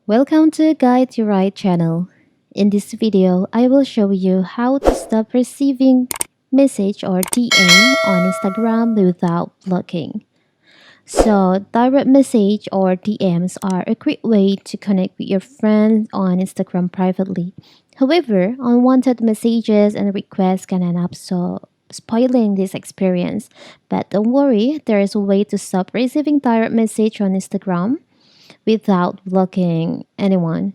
Welcome to Guide to Right channel. In this video, I will show you how to stop receiving message or DM on Instagram without blocking. So, direct message or DMs are a great way to connect with your friends on Instagram privately. However, unwanted messages and requests can end up spoiling this experience. But don't worry, there is a way to stop receiving direct message on Instagram without blocking anyone.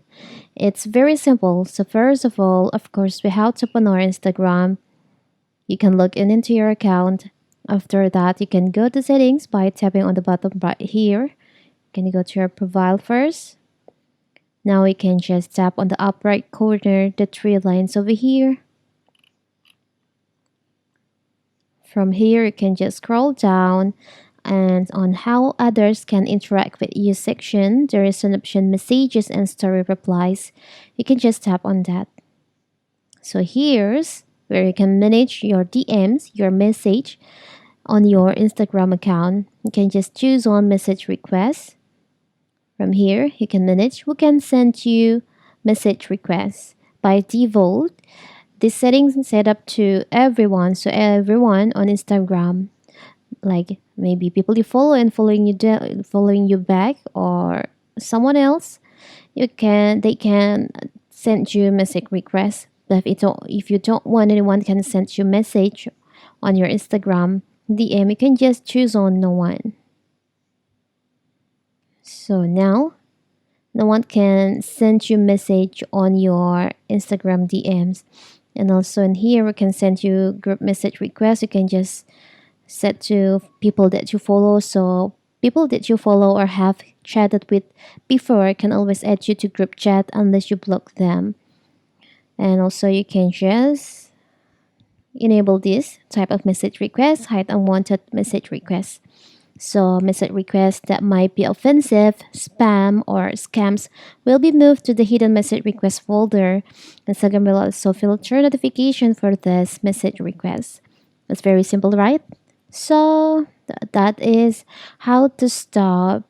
It's very simple. So first of all, of course, we have to open our Instagram. You can log in into your account. After that, you can go to settings by tapping on the button right here. Can you go to your profile first? Now we can just tap on the up right corner, the three lines over here. From here, you can just scroll down and on how others can interact with you section, there is an option messages and story replies. You can just tap on that. So here's where you can manage your DMs, your message on your Instagram account. You can just choose on message requests. From here, you can manage who can send you message requests. By default, this settings is set up to everyone, so everyone on Instagram, like maybe people you follow and following you back, or someone else, they can send you message requests. But if you don't want anyone can send you message on your Instagram DM, you can just choose on no one. So now no one can send you message on your Instagram DMs. And also in here we can send you group message requests. You can just set to people that you follow, so people that you follow or have chatted with before can always add you to group chat unless you block them. And also you can just enable this type of message request, hide unwanted message requests. So message requests that might be offensive, spam, or scams will be moved to the hidden message request folder. Instagram will also filter notification for this message request. That's very simple, right? So that is how to stop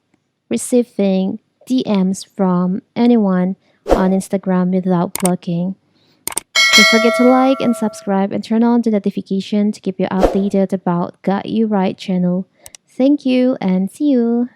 receiving DMs from anyone on Instagram without blocking. Don't forget to like and subscribe and turn on the notification to keep you updated about Got You Right channel. Thank you and see you.